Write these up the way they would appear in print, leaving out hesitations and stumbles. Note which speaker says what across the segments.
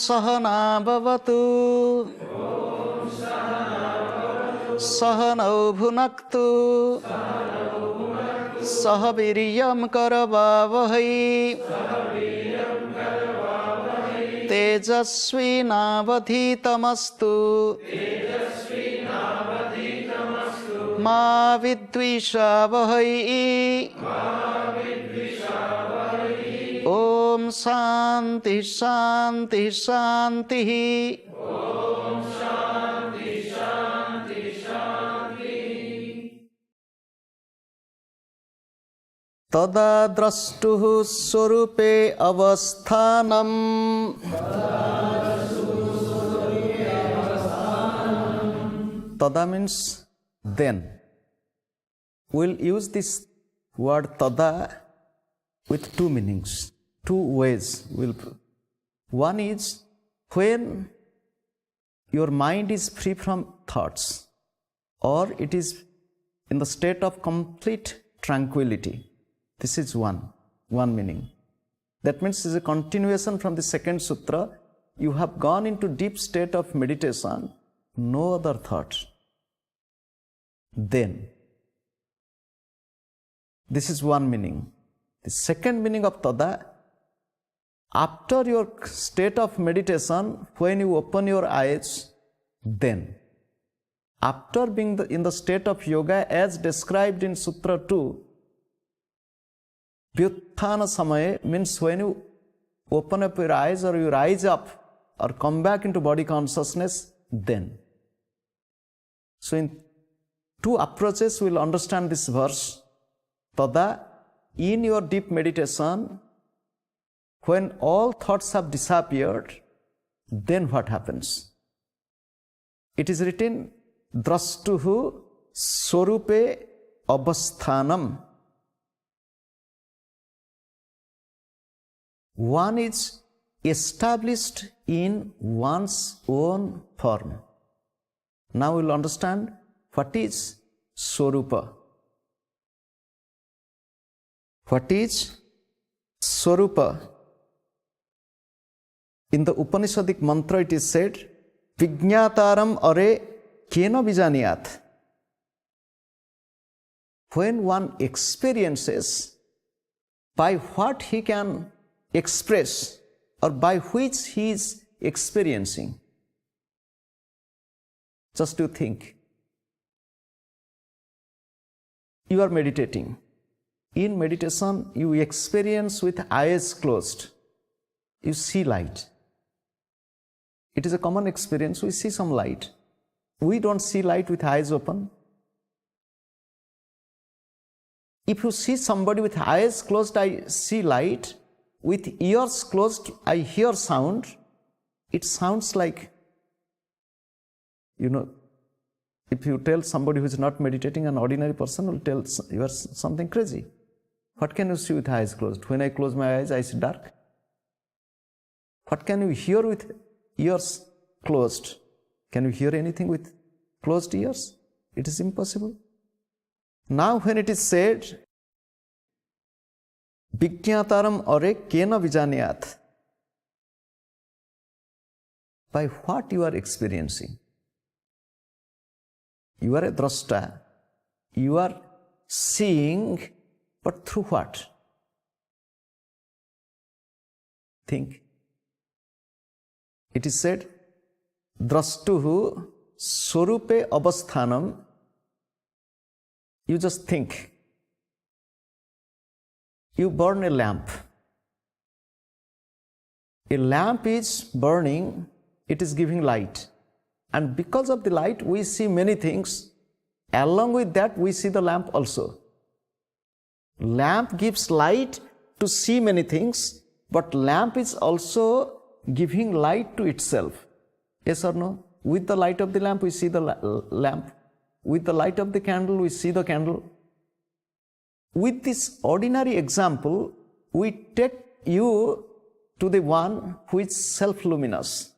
Speaker 1: सहना भवतु सहनौ भुनक्तु सह वीर्यं करवावहै तेजस्विनावधीतमस्तु मा विद्विषावहै ॐ शान्ति शान्ति शान्तिः तदा द्रष्टुः स्वरूपे अवस्थानम् Tada means then. We'll use this word tada with two meanings, two ways. One is when your mind is free from thoughts or it is in the state of complete tranquility. This is one meaning. That means it's a continuation from the second sutra. You have gone into deep state of meditation, no other thoughts. Then, this is one meaning. The second meaning of tada, after your state of meditation, when you open your eyes, then, after being in the state of yoga as described in Sutra 2, Vyuthana Samaya means when you open up your eyes or you rise up or come back into body consciousness, then. So in two approaches we will understand this verse. Tada, in your deep meditation, when all thoughts have disappeared, then what happens? It is written, Drashtuhu Swarupe Avasthanam. One is established in one's own form. Now we will understand what is Swarupa. What is Swarupa? In the Upanishadic mantra it is said, Vijñātāram are kena vijaniyat. When one experiences by what he can express or by which he is experiencing. Just to think. You are meditating. In meditation, you experience with eyes closed. You see light. It is a common experience. We see some light. We don't see light with eyes open. If you see somebody with eyes closed, I see light. With ears closed, I hear sound. It sounds like, if you tell somebody who is not meditating, an ordinary person will tell you are something crazy. What can you see with eyes closed? When I close my eyes, I see dark. What can you hear with ears closed? Can you hear anything with closed ears? It is impossible. Now when it is said, Vijñātāram are kena vijaniyat. By what you are experiencing? You are a drashta. You are seeing, but through what? Think. It is said, Drashtuhu Swarupe Avasthanam. You just think. You burn a lamp. A lamp is burning, it is giving light. And because of the light, we see many things. Along with that, we see the lamp also. Lamp gives light to see many things, but lamp is also giving light to itself. Yes or no? With the light of the lamp, we see the lamp. With the light of the candle, we see the candle. With this ordinary example, we take you to the one who is self-luminous.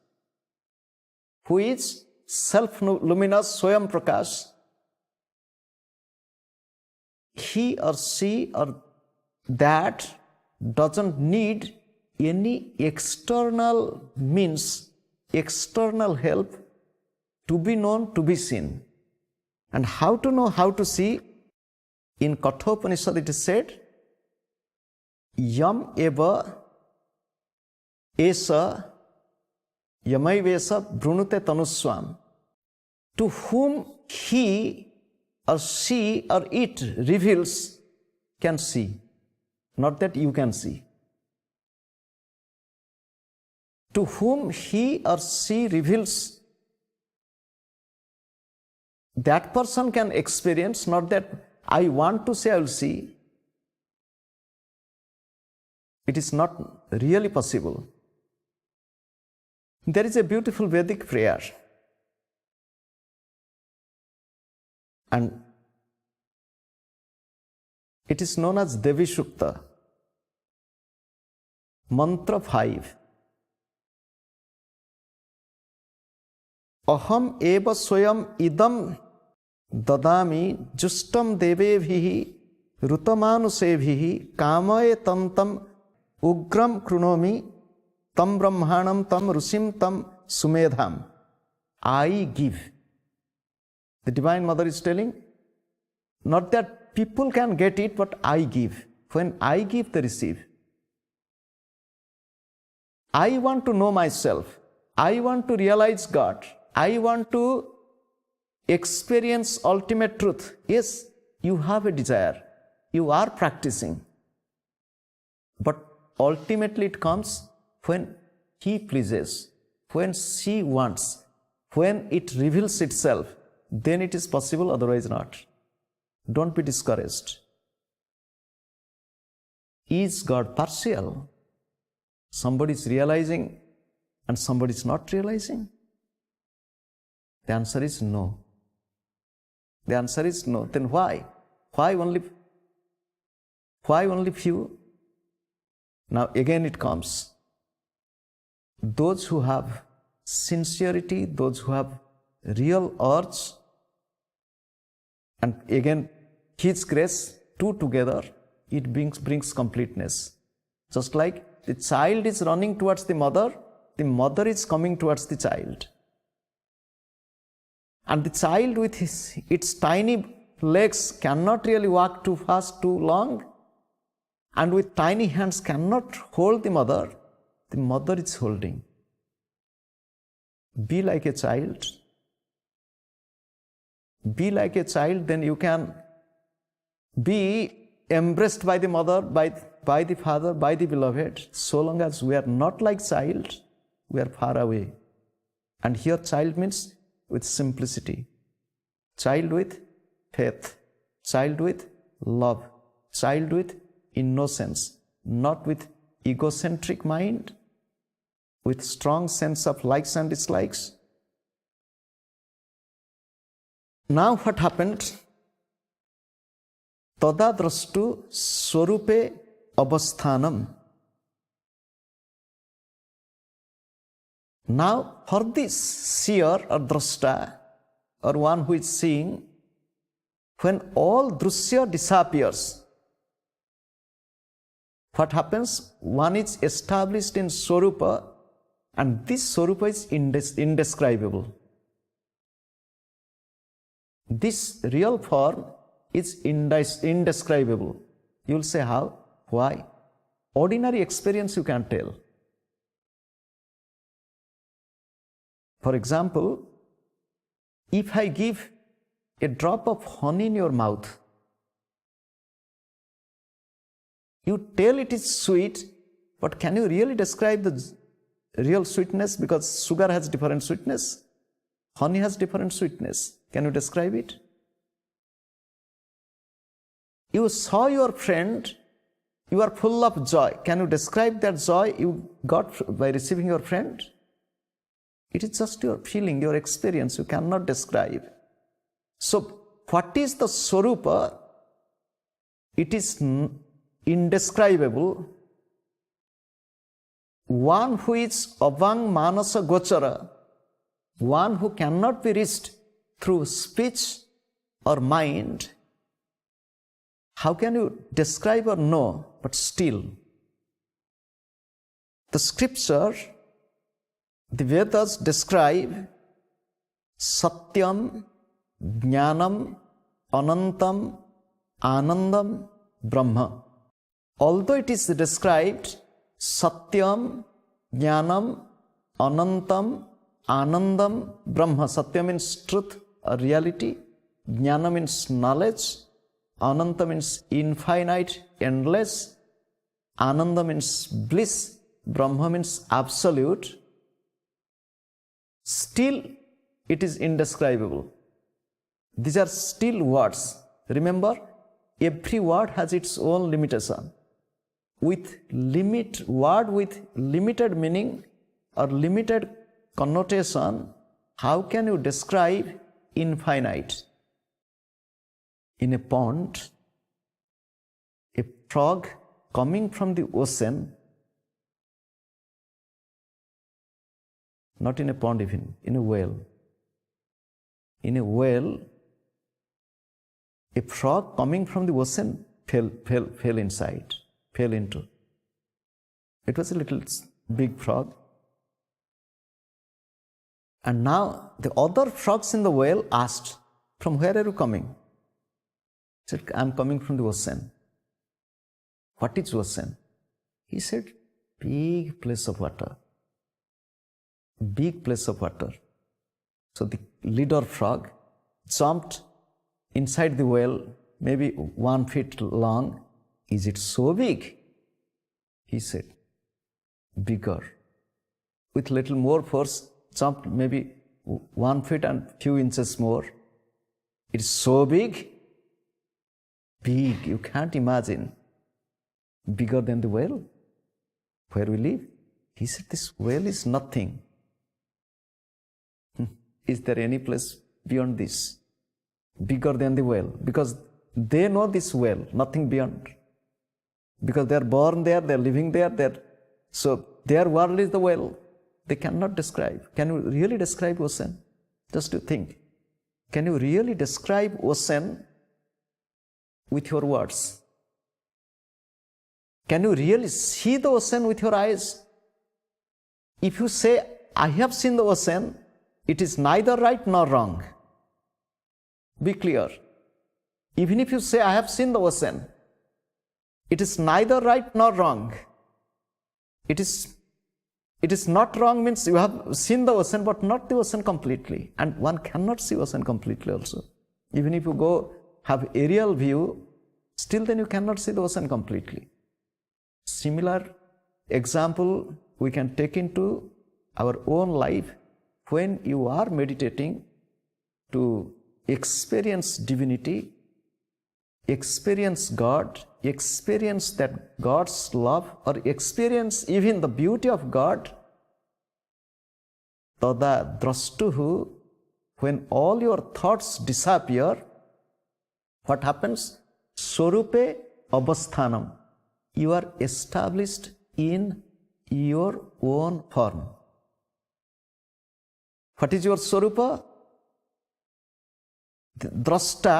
Speaker 1: Who is self-luminous, Swayam Prakash. He or she or that doesn't need any external means, external help to be known, to be seen. And how to know, how to see? In Kathopanishad it is said, Yam eva esa yamaivesa brunute tanuswam. To whom he or she or it reveals can see, not that you can see. To whom he or she reveals, that person can experience, not that I want to say I will see. It is not really possible. There is a beautiful Vedic prayer, and it is known as Devi Shukta, Mantra 5. Aham eva swayam idam dadami justam devebhihi rutamanusebhihi kamaye tam ugram krunomi tam brahmanam tam rusim tam sumedham. I give. The Divine Mother is telling, not that people can get it, but I give. When I give, they receive. I want to know myself. I want to realize God. I want to experience ultimate truth. Yes, you have a desire. You are practicing. But ultimately it comes when he pleases, when she wants, when it reveals itself, then it is possible, otherwise not. Don't be discouraged. Is God partial? Somebody is realizing and somebody is not realizing? The answer is no. The answer is no. Then why? Why only few? Now again it comes. Those who have sincerity, those who have real urge, and again His grace, two together, it brings completeness. Just like the child is running towards the mother is coming towards the child. And the child with its tiny legs cannot really walk too fast, too long, and with tiny hands cannot hold the mother is holding. Be like a child. Be like a child, then you can be embraced by the mother, by the father, by the beloved. So long as we are not like child, we are far away. And here child means with simplicity, child with faith, child with love, child with innocence, not with egocentric mind, with strong sense of likes and dislikes. Now what happened? Tada drastu swarupe abasthanam. Now for this seer or drashta, or one who is seeing, when all drusya disappears, what happens? One is established in swarupa, and this swarupa is indescribable. This real form is indescribable. You will say, how? Why? Ordinary experience you can tell. For example, if I give a drop of honey in your mouth, you tell it is sweet, but can you really describe the real sweetness? Because sugar has different sweetness, honey has different sweetness. Can you describe it? You saw your friend, you are full of joy. Can you describe that joy you got by receiving your friend? It is just your feeling, your experience, you cannot describe. So, what is the swarupa? It is indescribable. One who is avang manasa gochara, one who cannot be reached through speech or mind. How can you describe or know? But still, the scripture, the Vedas describe Satyam, Jnanam, Anantam, Anandam, Brahma. Although it is described Satyam, Jnanam, Anantam, Anandam, Brahma. Satya means truth or reality. Jnana means knowledge. Ananta means infinite, endless. Ananda means bliss. Brahma means absolute. Still, it is indescribable. These are still words. Remember, every word has its own limitation. With word with limited meaning or limited connotation, how can you describe infinite? In a pond, a frog coming from the ocean, not in a pond even, in a well. In a well, a frog coming from the ocean fell inside, fell into. It was a little big frog. And now the other frogs in the well asked, "From where are you coming?" He said, "I'm coming from the ocean." "What is ocean?" He said, "Big place of water. Big place of water." So the leader frog jumped inside the well, maybe 1 foot long. "Is it so big?" He said, "Bigger." With little more force, jumped maybe 1 foot and few inches more. "It's so big." Big, you can't imagine. Bigger than the well where we live. He said, "This well is nothing. Is there any place beyond this? Bigger than the well?" Because they know this well, nothing beyond. Because they are born there, they are living there, so their world is the well. They cannot describe. Can you really describe ocean? Just to think. Can you really describe ocean with your words? Can you really see the ocean with your eyes? If you say, "I have seen the ocean," it is neither right nor wrong. Be clear. Even if you say, "I have seen the ocean," it is neither right nor wrong. It is not wrong means you have seen the ocean, but not the ocean completely. And one cannot see ocean completely also. Even if you go have aerial view, still then you cannot see the ocean completely. Similar example we can take into our own life. When you are meditating to experience divinity, experience God, experience that God's love, or experience even the beauty of God, tada drastuhu, when all your thoughts disappear, what happens? Sorupe abasthanam. You are established in your own form. What is your Swarupa? The Drashta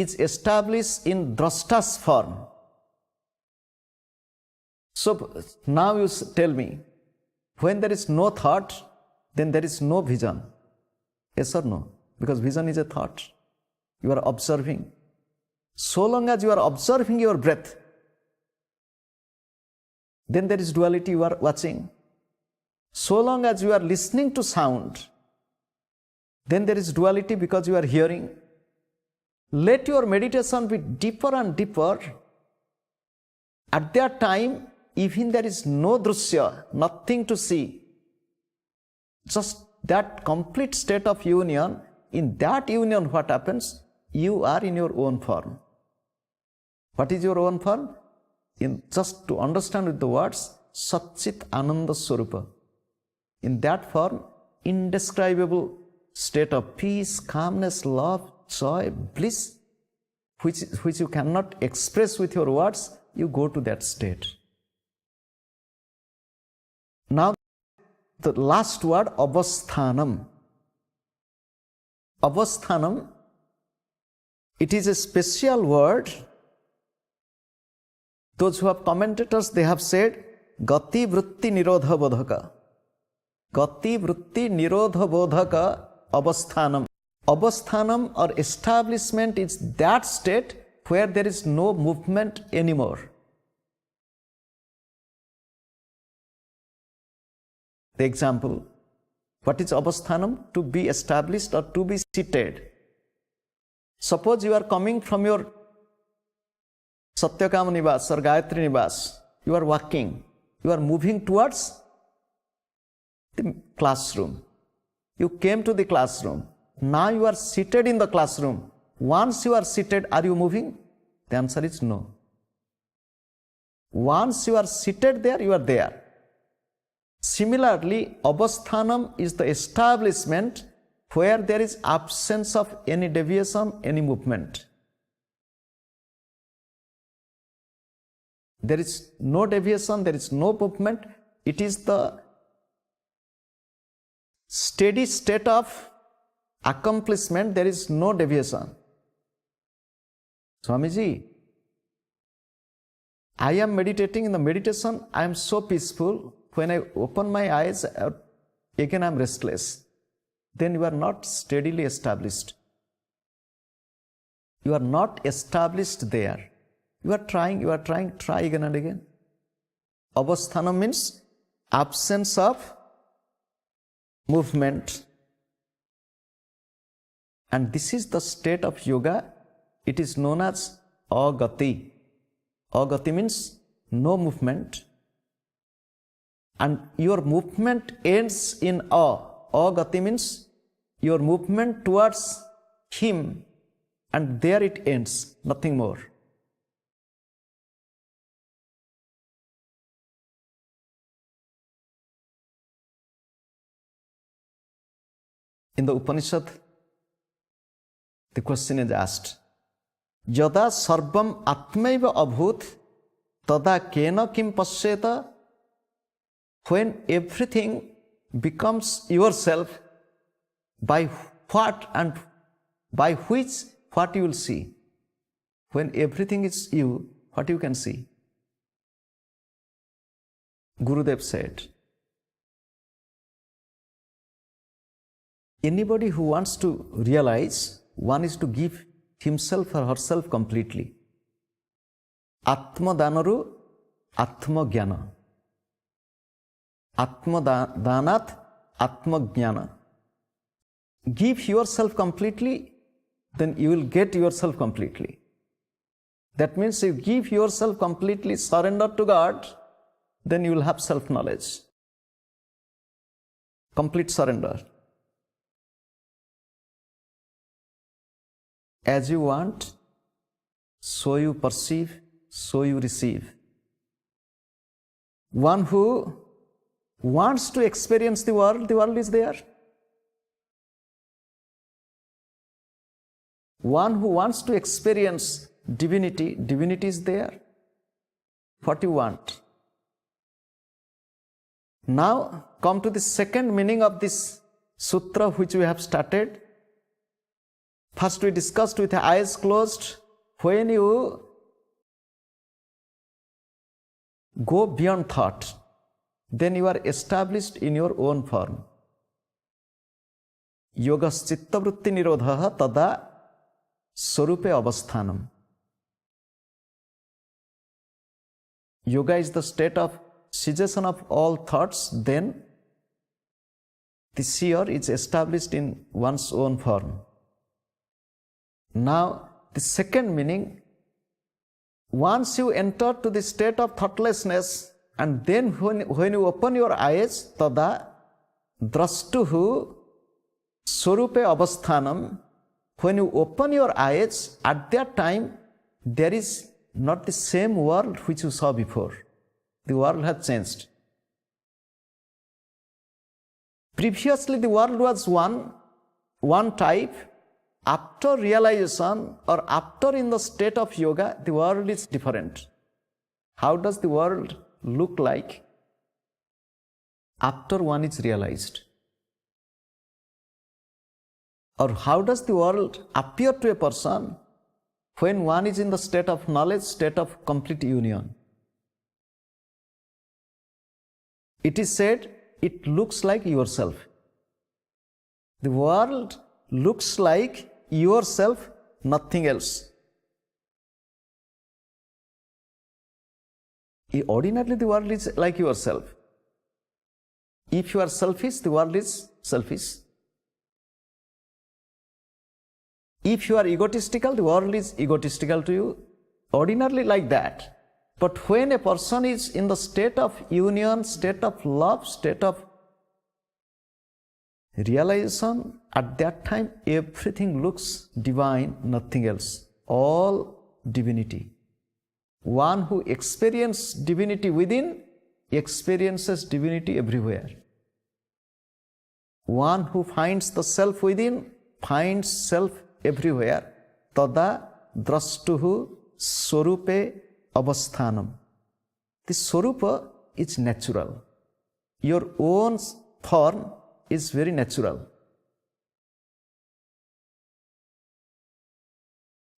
Speaker 1: is established in Drashta's form. So now you tell me, when there is no thought, then there is no vision. Yes or no? Because vision is a thought. You are observing. So long as you are observing your breath, then there is duality you are watching. So long as you are listening to sound, then there is duality because you are hearing. Let your meditation be deeper and deeper. At that time, even there is no drusya, nothing to see. Just that complete state of union. In that union, what happens? You are in your own form. What is your own form? Just to understand with the words, Satchit Ananda Swarupa. In that form, indescribable state of peace, calmness, love, joy, bliss, which you cannot express with your words, you go to that state. Now, the last word, avasthanam. Avasthanam, it is a special word. Those who have commentators, they have said Gati Vritti Nirodha Bodhaka. Gati Vritti Nirodha Bodhaka Abasthanam. Abasthanam or establishment is that state where there is no movement anymore. The example, what is abasthanam? To be established or to be seated. Suppose you are coming from your Satyakama Nivas or Gayatri Nivas, you are walking, you are moving towards the classroom. You came to the classroom. Now you are seated in the classroom. Once you are seated, are you moving? The answer is no. Once you are seated there, you are there. Similarly, abasthanam is the establishment where there is absence of any deviation, any movement. There is no deviation, there is no movement. It is the steady state of accomplishment, there is no deviation. Swamiji, I am meditating. In the meditation, I am so peaceful. When I open my eyes, again I am restless. Then you are not steadily established. You are not established there. You are trying, try again and again. Abasthanam means absence of movement. And this is the state of yoga. It is known as agati. Agati means no movement. And your movement ends in agati means your movement towards him, and there it ends, nothing more. In the Upanishad, the question is asked, Yada sarvam atmaiva abhut tada kena kim pasyeta. When everything becomes yourself, by what and by which what you will see? When everything is you, what you can see? Gurudev said, anybody who wants to realize, one is to give himself or herself completely. Atma danaru atma jnana. Atma danat atma jnana. Give yourself completely, then you will get yourself completely. That means you give yourself completely, surrender to God, then you will have self-knowledge. Complete surrender. As you want, so you perceive, so you receive. One who wants to experience the world is there. One who wants to experience divinity, divinity is there. What you want? Now come to the second meaning of this sutra which we have started. First we discussed with the eyes closed. When you go beyond thought, then you are established in your own form. Yogas chitta vritti nirodha tada swarupe avasthanam. Yoga is the state of cessation of all thoughts, then the seer is established in one's own form. Now, the second meaning, once you enter to the state of thoughtlessness, and then when you open your eyes, tada drastuhu swarupe avasthanam. When you open your eyes, at that time, there is not the same world which you saw before. The world has changed. Previously, the world was one type. After realization or after in the state of yoga, the world is different. How does the world look like after one is realized? Or how does the world appear to a person when one is in the state of knowledge, state of complete union? It is said, it looks like yourself. The world looks like yourself, nothing else. Ordinarily, the world is like yourself. If you are selfish, the world is selfish. If you are egotistical, the world is egotistical to you. Ordinarily like that. But when a person is in the state of union, state of love, state of realization, at that time everything looks divine, nothing else. All divinity. One who experiences divinity within, experiences divinity everywhere. One who finds the self within, finds self everywhere. Tada drastuhu swarupe avasthanam. The swarupa is natural. Your own form is very natural.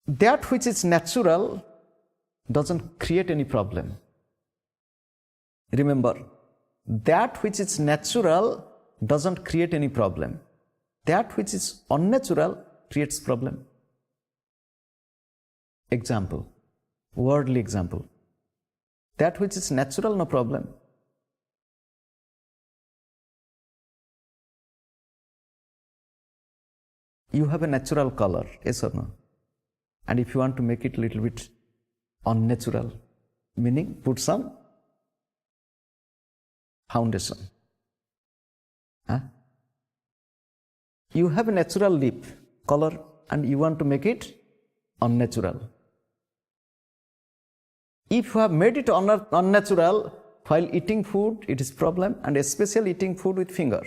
Speaker 1: That which is natural doesn't create any problem. Remember, that which is natural doesn't create any problem. That which is unnatural creates problem. Example, worldly example. That which is natural, no problem. You have a natural color, yes or no? And if you want to make it a little bit unnatural, meaning put some foundation. You have a natural lip color and you want to make it unnatural. If you have made it unnatural while eating food, it is problem, and especially eating food with finger.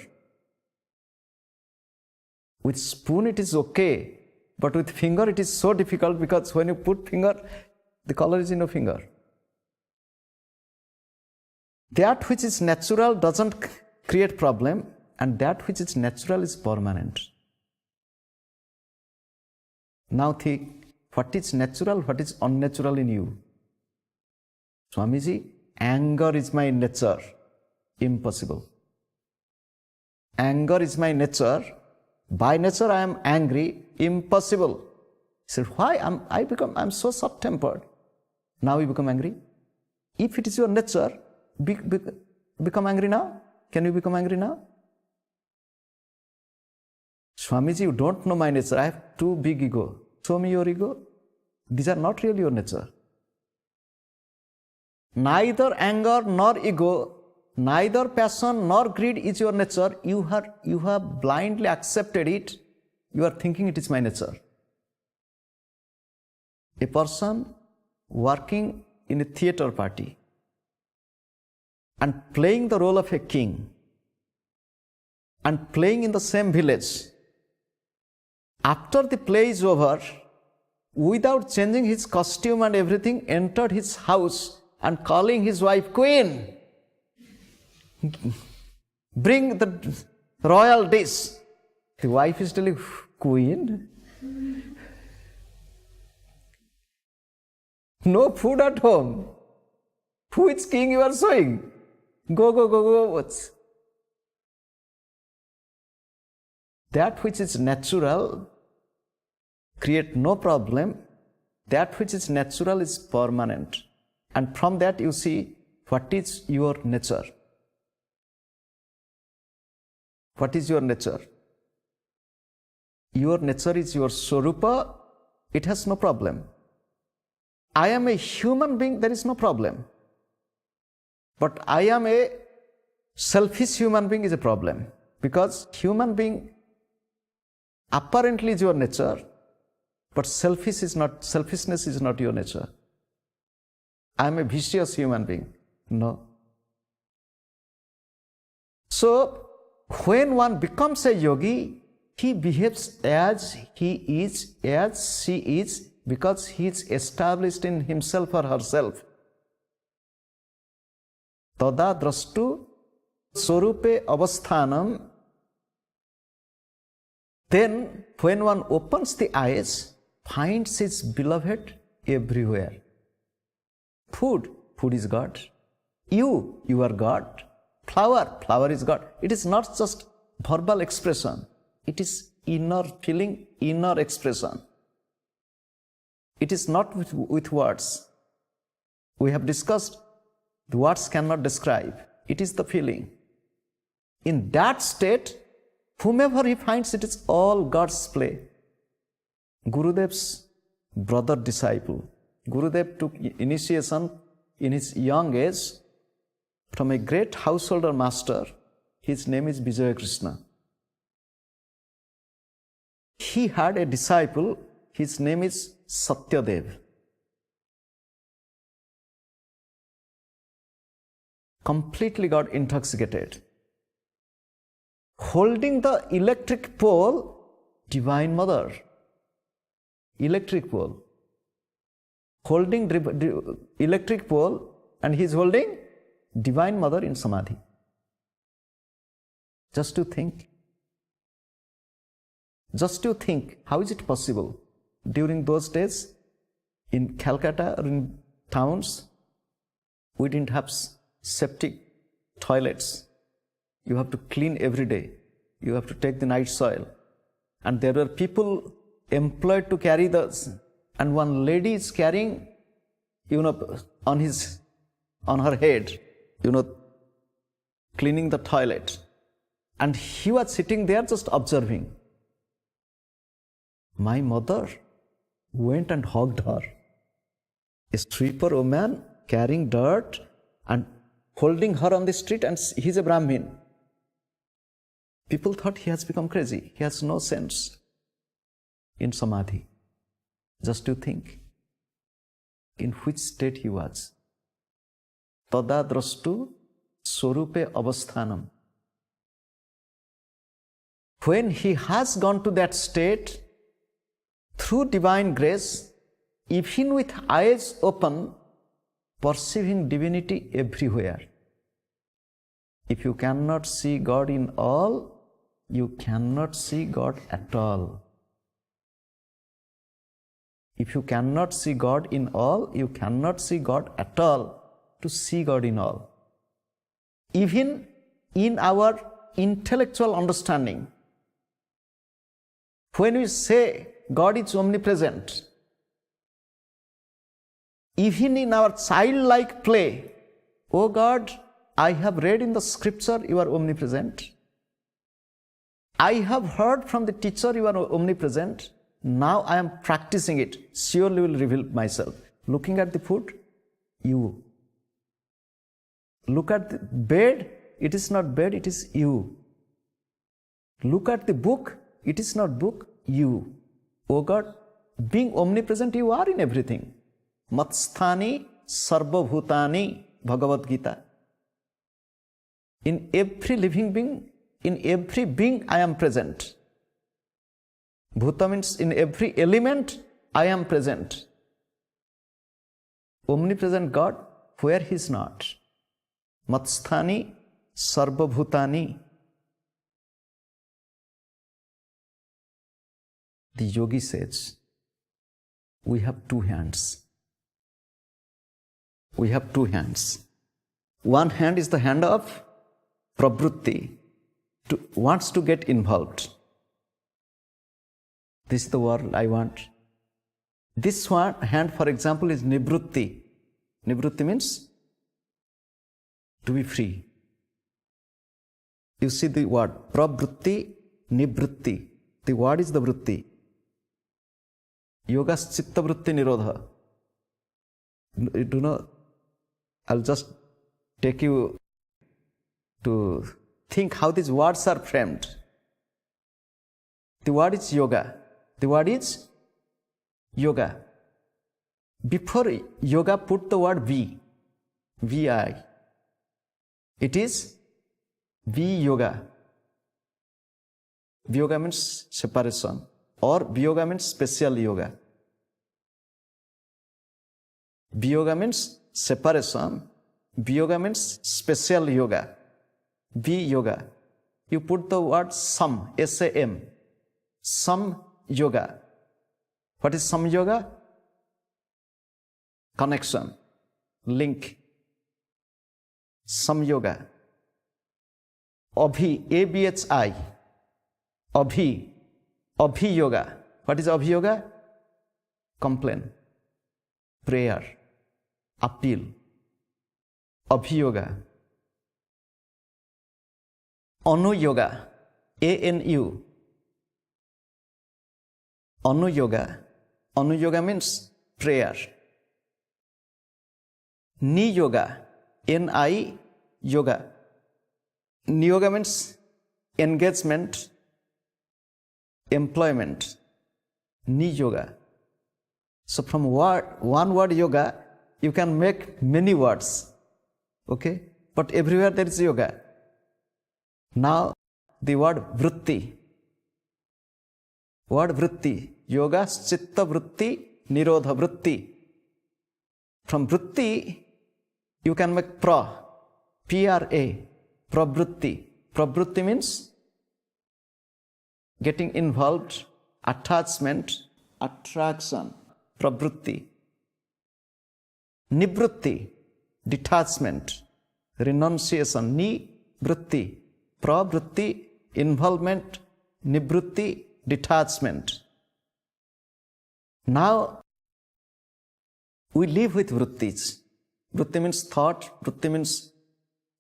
Speaker 1: With spoon it is okay, but with finger it is so difficult, because when you put finger, the color is in your finger. That which is natural doesn't create problem, and that which is natural is permanent. Now think, what is natural, what is unnatural in you? Swamiji, anger is my nature. Impossible. Anger is my nature. By nature I am angry. Impossible. He said, why? I'm so short-tempered. Now you become angry. If it is your nature, become angry now. Can you become angry now? Swamiji, you don't know my nature. I have too big ego. Show me your ego. These are not really your nature. Neither anger nor ego, neither passion nor greed is your nature. You have blindly accepted it. You are thinking it is my nature. A person working in a theatre party and playing the role of a king and playing in the same village, after the play is over, without changing his costume and everything, entered his house and calling his wife, Queen, bring the royal dish. The wife is telling, Queen? No food at home. Which king you are showing? Go. What's that which is natural create no problem. That which is natural is permanent. And from that you see what is your nature. What is your nature? Your nature is your swarupa. It has no problem. I am a human being, there is no problem. But I am a selfish human being is a problem. Because human being apparently is your nature, but selfishness is not your nature. I am a vicious human being. No. So, when one becomes a yogi, he behaves as he is, as she is, because he is established in himself or herself. Tada drastu swarupe avasthanam. Then, when one opens the eyes, finds his beloved everywhere. Food is God. You are God. Flower is God. It is not just verbal expression. It is inner feeling, inner expression. It is not with words. We have discussed the words cannot describe. It is the feeling. In that state, whomever he finds, it is all God's play. Gurudev's brother disciple. Gurudev took initiation in his young age from a great householder master. His name is Vijaya Krishna. He had a disciple. His name is Satyadev. Completely got intoxicated. Holding the electric pole, Divine Mother. Electric pole. Holding electric pole, and he is holding Divine Mother in Samadhi. Just to think. Just to think, how is it possible? During those days, in Calcutta or in towns, we didn't have septic toilets. You have to clean every day. You have to take the night soil. And there were people employed to carry those. And one lady is carrying, on her head, cleaning the toilet. And he was sitting there just observing. My mother went and hugged her. A sweeper woman carrying dirt and holding her on the street, and he's a Brahmin. People thought he has become crazy. He has no sense in Samadhi. Just to think in which state he was. Tada drastu swarupe avasthanam. When he has gone to that state, through divine grace, even with eyes open, perceiving divinity everywhere. If you cannot see God in all, you cannot see God at all. If you cannot see God in all, you cannot see God at all. To see God in all. Even in our intellectual understanding, when we say God is omnipresent, even in our childlike play, oh God, I have read in the scripture you are omnipresent. I have heard from the teacher you are omnipresent. Now I am practicing it. Surely will reveal myself. Looking at the food, you. Look at the bed, it is not bed, it is you. Look at the book, it is not book, you. Oh God, being omnipresent, you are in everything. Matsthani sarvabhutani, Bhagavad Gita. In every living being, in every being I am present. Bhuta means in every element I am present. Omnipresent God, where he is not. Matsthani sarvabhutani. The yogi says, we have two hands. We have two hands. One hand is the hand of pravrutti, wants to get involved. This is the word I want. This one hand, for example, is nivrutti. Nivrutti means to be free. You see the word pravrutti, nivrutti. The word is the vritti. Yogas chitta vritti nirodha. You do not. I'll just take you to think how these words are framed. The word is yoga. The word is yoga. Before yoga, put the word V. V-I. It is V-yoga. V-yoga means separation, or V-yoga means special yoga. V-yoga means separation. V-yoga means special yoga. V-yoga. You put the word sam, S-A-M. Sam yoga. What is sam yoga? Connection, link. Sam yoga. Abhi, A-B-H-I, Abhi yoga. What is Abhi yoga? Complain, prayer, appeal. Abhi yoga. Anu yoga, A-N-U. Anu yoga. Anu yoga means prayer. Ni yoga, N-I yoga. Ni yoga means engagement, employment. Ni yoga. So from one word yoga, you can make many words. Okay? But everywhere there is yoga. Now the word vritti. Word vritti. Yoga, chitta vritti, nirodha vritti. From vritti, you can make P-R-A, pravritti. Pravritti means getting involved, attachment, attraction, pravritti. Nivritti, detachment, renunciation, nivritti. Pravritti, involvement, nivritti, detachment. Now, we live with vrittis. Vritti means thought, vritti means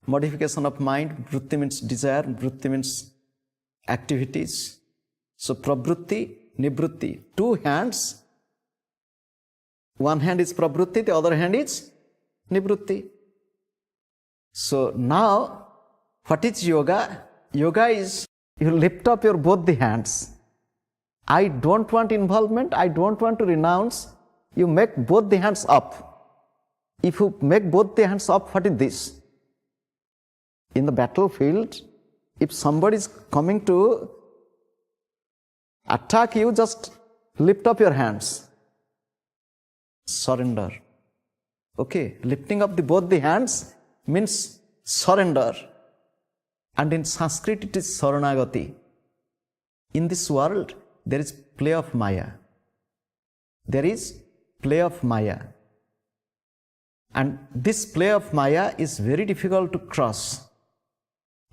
Speaker 1: modification of mind, vritti means desire, vritti means activities. So, pravritti, nivritti. Two hands. One hand is pravritti, the other hand is nivritti. So, now, what is yoga? Yoga is you lift up your both the hands. I don't want involvement, I don't want to renounce. You make both the hands up. If you make both the hands up, what is this? In the battlefield, if somebody is coming to attack you, just lift up your hands. Surrender. Okay, lifting up both the hands means surrender. And in Sanskrit it is Saranagati. In this world, there is play of Maya. There is play of Maya. And this play of Maya is very difficult to cross.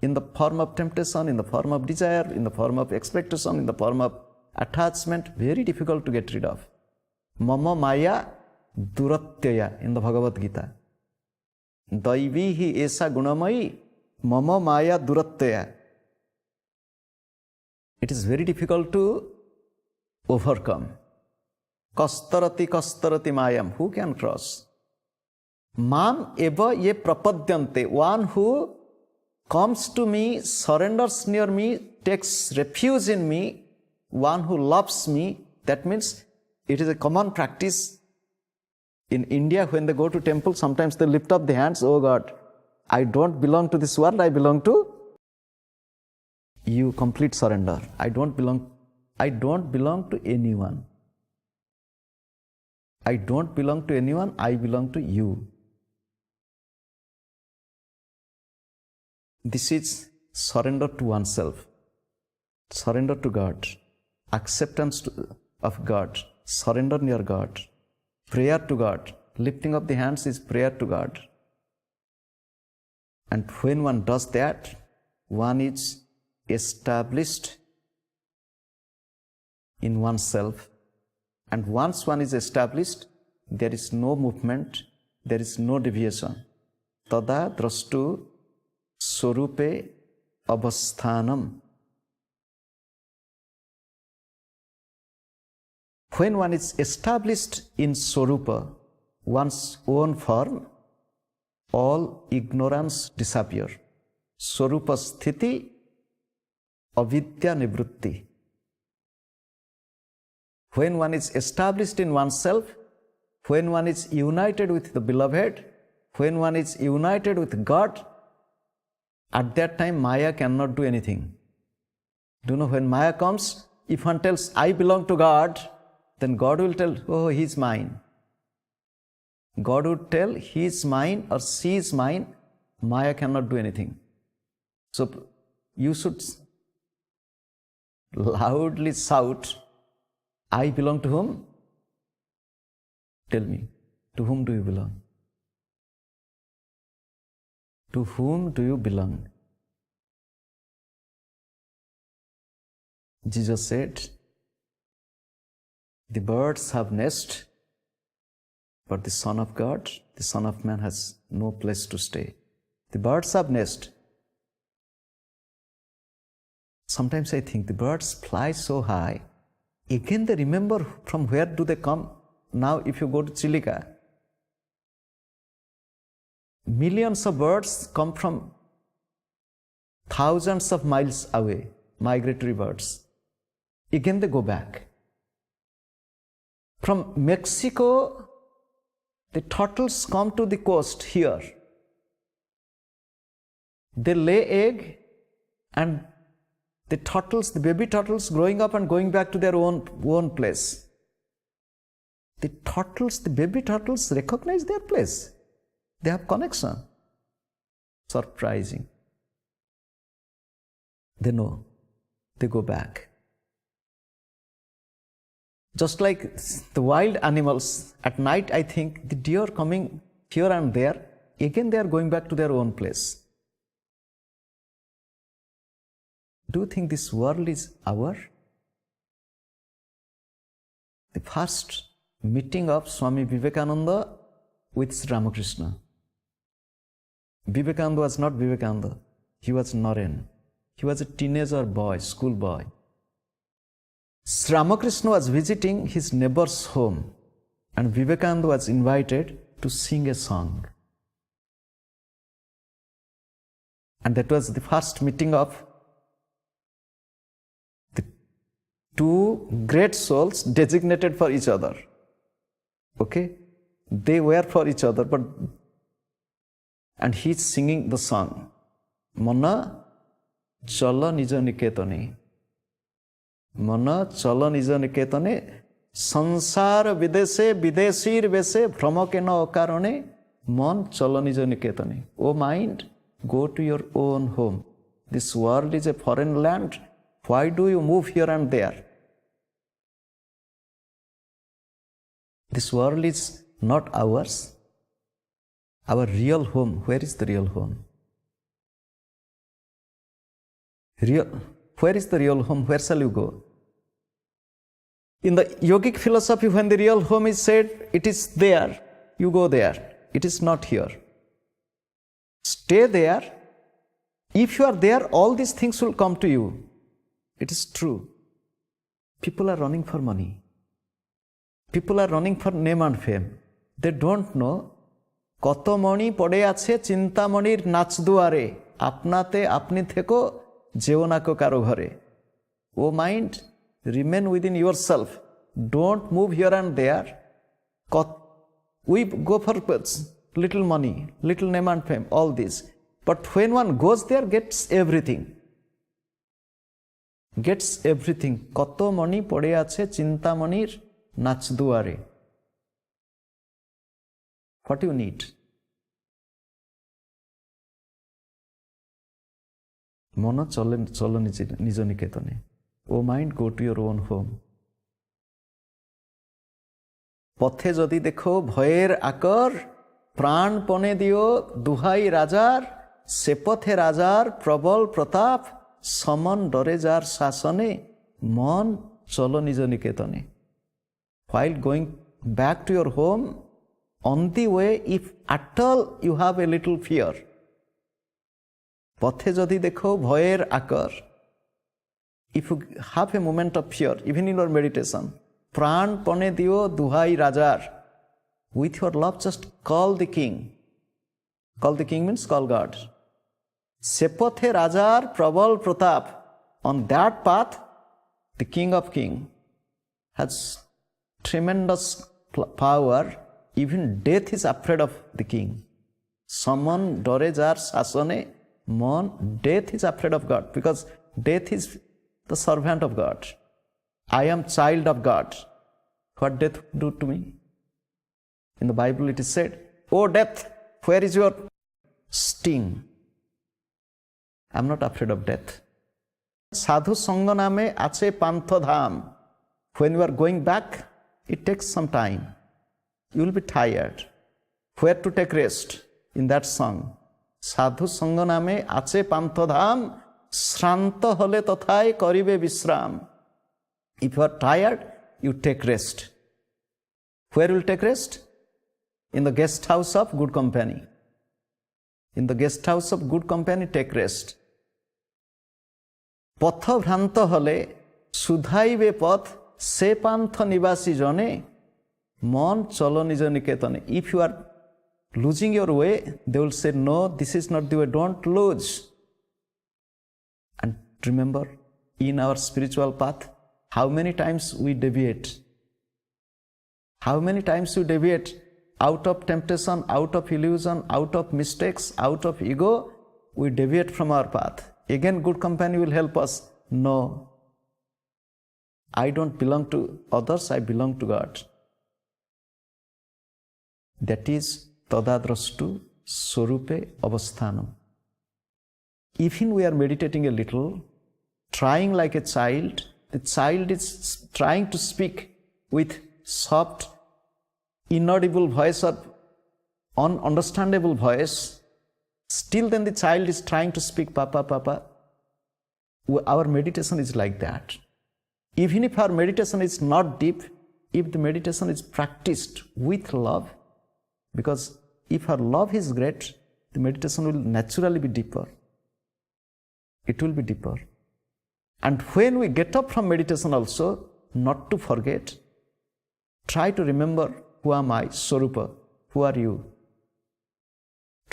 Speaker 1: In the form of temptation, in the form of desire, in the form of expectation, in the form of attachment, very difficult to get rid of. Mama Maya Duratyaya in the Bhagavad Gita. Daivihi esa gunamayi Mama Maya Duratyaya. It is very difficult to overcome. Kastarati mayam. Who can cross? Mam eva ye prapadyante. One who comes to me, surrenders near me, takes refuge in me, one who loves me. That means it is a common practice. In India, when they go to temple, sometimes they lift up the hands. Oh God, I don't belong to this world, I belong to you. Complete surrender. I don't belong to anyone. I don't belong to anyone, I belong to you. This is surrender to oneself, surrender to God, acceptance of God, surrender near God, prayer to God. Lifting up the hands is prayer to God. And when one does that, one is established in oneself. And once one is established, there is no movement, there is no deviation. Tada drastu swarupe avasthanam. When one is established in swarupa, one's own form, all ignorance disappears. Swarupa sthiti avidya nivritti. When one is established in oneself, when one is united with the Beloved, when one is united with God, at that time Maya cannot do anything. Do you know, when Maya comes, if one tells, I belong to God, then God will tell, oh, he is mine. God would tell, he is mine or she is mine. Maya cannot do anything. So you should loudly shout, I belong to whom? Tell me, to whom do you belong? To whom do you belong? Jesus said, the birds have nest, but the Son of God, the Son of Man has no place to stay. The birds have nest. Sometimes I think the birds fly so high, again they remember from where do they come. Now if you go to Chilika, millions of birds come from thousands of miles away, migratory birds. Again they go back. From Mexico, the turtles come to the coast here. They lay egg, and the turtles, the baby turtles, growing up and going back to their own place. The turtles, the baby turtles recognize their place. They have connection. Surprising. They know. They go back. Just like the wild animals, at night I think the deer coming here and there, again they are going back to their own place. Do you think this world is our? The first meeting of Swami Vivekananda with Sri Ramakrishna. Vivekananda was not Vivekananda. He was Naren. He was a teenager boy, school boy. Sri Ramakrishna was visiting his neighbor's home, and Vivekananda was invited to sing a song. And that was the first meeting of the two great souls designated for each other. Okay? They were for each other, and he's singing the song. Mana chala nija niketane. Mana chala nija niketane. Sansar videse videsir vese bhramakena akarane. Man chala nija niketane. O mind, go to your own home. This world is a foreign land. Why do you move here and there? This world is not ours. Our real home. Where is the real home? Where is the real home? Where shall you go? In the yogic philosophy, when the real home is said, it is there. You go there. It is not here. Stay there. If you are there, all these things will come to you. It is true. People are running for money. People are running for name and fame. They don't know. কত মণি পড়ে আছে চিন্তামণির নাচ দুয়ারে আপনাতে আপনি থেকো যেও না কো কারো ঘরে. O mind, remain within yourself. Don't move here and there. We go for little money, little name and fame, all this. But when one goes there, gets everything. Gets everything. কত মণি পড়ে আছে চিন্তামণির নাচ দুয়ারে. What do you need? Mona cholo nijo niketane. O mind, go to your own home. পথে যদি দেখো ভয়ের আকর প্রাণ পণে দিও দুহাই রাজার সে পথে রাজার প্রবল প্রতাপ সমন ডরে যার শাসনে মন চলো নিজ নিকেতনে. While going back to your home, on the way, if at all you have a little fear, পথে যদি দেখো ভয়ের আকর, if you have a moment of fear, even in your meditation, প্রাণ পণে দিও দুহাই রাজার, with your love just call the king. Call the king means call God. সে পথে রাজার প্রবল প্রতাপ, on that path, the king of kings has tremendous power. Even death is afraid of the king. Someone dore jar sasone mon, death is afraid of God, because death is the servant of God. I am child of God. What death do to me? In the Bible it is said, "O death, where is your sting?" I am not afraid of death. Sadhu sanga name ache pantha dham. When you are going back, it takes some time. You will be tired. Where to take rest? In that song. Sadhu sanga name ache pantha dham, shranto hole tothai karibe vishram. If you are tired, you take rest. Where will you take rest? In the guest house of good company. In the guest house of good company, take rest. পথ ভ্রান্ত হলে সুধাইবে পথ সে পান্থ নিবাসী জনে মন চলো নিজ নিকেতনে. If you are losing your way, they will say, no, this is not the way, don't lose. And remember, in our spiritual path, how many times we deviate? How many times we deviate out of temptation, out of illusion, out of mistakes, out of ego, we deviate from our path. Again, good company will help us. No, I don't belong to others, I belong to God. That is tadadrastu swarupe avasthanam. Even we are meditating a little, trying like a child, the child is trying to speak with soft, inaudible voice or ununderstandable voice. Still then the child is trying to speak, Papa, Papa. Our meditation is like that. Even if our meditation is not deep, if the meditation is practiced with love, because if our love is great, the meditation will naturally be deeper. It will be deeper. And when we get up from meditation also, not to forget, try to remember, who am I, Swarupa, who are you?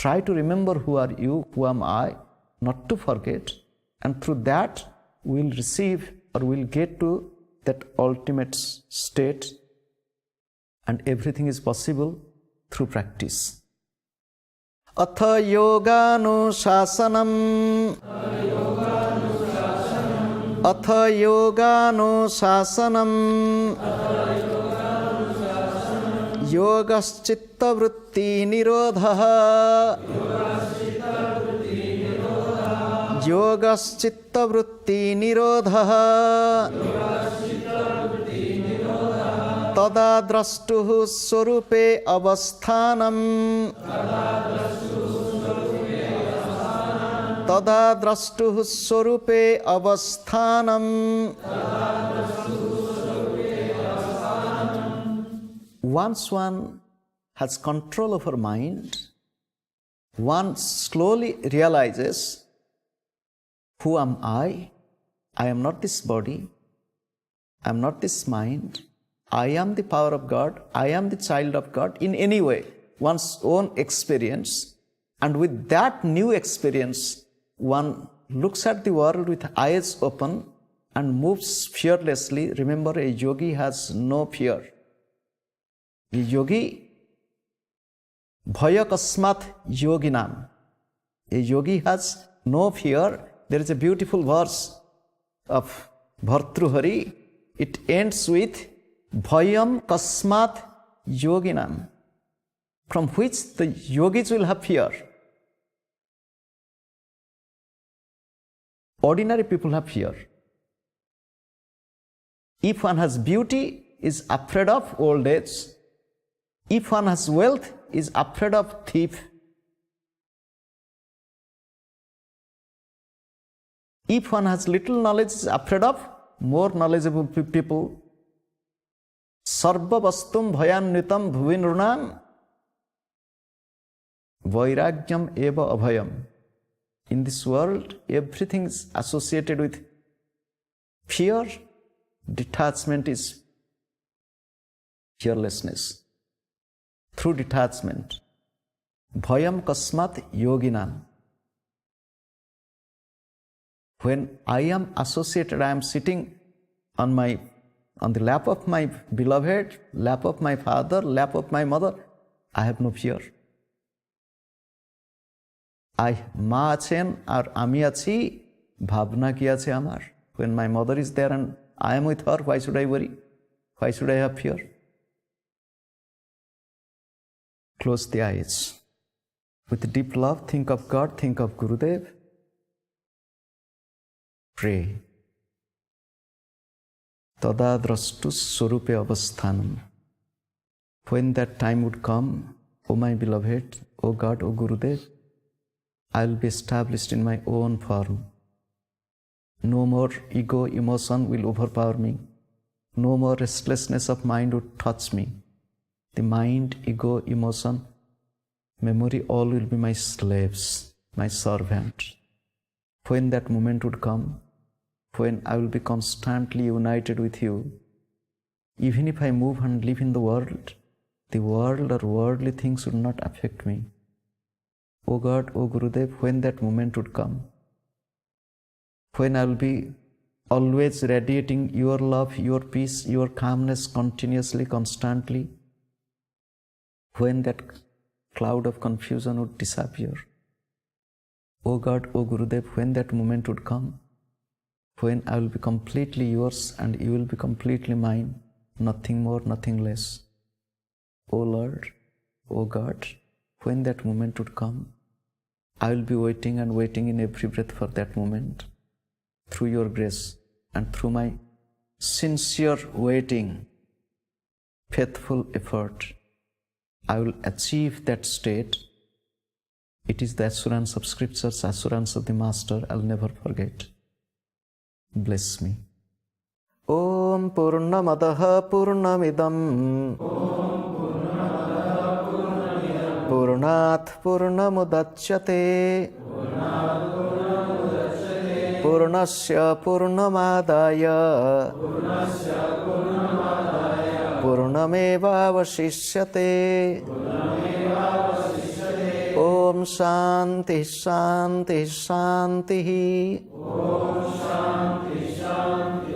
Speaker 1: Try to remember who are you, who am I, not to forget, and through that we will receive or we will get to that ultimate state, and everything is possible through practice. Atha yoganusasanam Atha yoganusasanam yogaschitta vritti nirodha yogaschitta vritti nirodha tada drastuhu swarupe avasthanam tada drastuhu swarupe avasthanam. Once one has control over mind, one slowly realizes, who am I? I am not this body, I am not this mind, I am the power of God, I am the child of God, in any way, one's own experience. And with that new experience, one looks at the world with eyes open and moves fearlessly. Remember, a yogi has no fear. A yogi, bhaya kasmat yoginam. A yogi has no fear. There is a beautiful verse of Bhartruhari. It ends with bhayam kasmat yoginam, from which the yogis will have fear. Ordinary people have fear. If one has beauty, is afraid of old age. If one has wealth, is afraid of thief. If one has little knowledge, is afraid of more knowledgeable people. Sarva vastum bhayanvitam bhuvinrunam vairagyam eva abhayam. In this world, everything is associated with fear. Detachment is fearlessness. Through detachment, bhayam kasmat yoginam. When I am associated, I am sitting on the lap of my beloved, lap of my father, lap of my mother, I have no fear. মা আছেন আর আমি আছি, ভাবনা কি আছে আমার? When my mother is there and I am with her, why should I worry? Why should I have fear? Close the eyes. With deep love, think of God, think of Gurudev. Pray. Tada drastu swarupe avasthanam. When that time would come, O my beloved, O God, O Gurudev, I will be established in my own form. No more ego, emotion will overpower me. No more restlessness of mind would touch me. The mind, ego, emotion, memory, all will be my slaves, my servants. When that moment would come, when I will be constantly united with you, even if I move and live in the world or worldly things would not affect me. O God, O Gurudev, when that moment would come, when I will be always radiating your love, your peace, your calmness continuously, constantly, when that cloud of confusion would disappear. O God, O Gurudev, when that moment would come, when I will be completely yours and you will be completely mine, nothing more, nothing less. O Lord, O God, when that moment would come, I will be waiting and waiting in every breath for that moment. Through your grace and through my sincere waiting, faithful effort, I will achieve that state. It is the assurance of scriptures, assurance of the Master, I'll never forget. Bless me. Om Purnamadaha Purnamidam Purnat Purnamudachyate Purnasya Purnamadaya Purnameva Vasishyate. Om Shanti Shanti Shanti. Om Shanti Shanti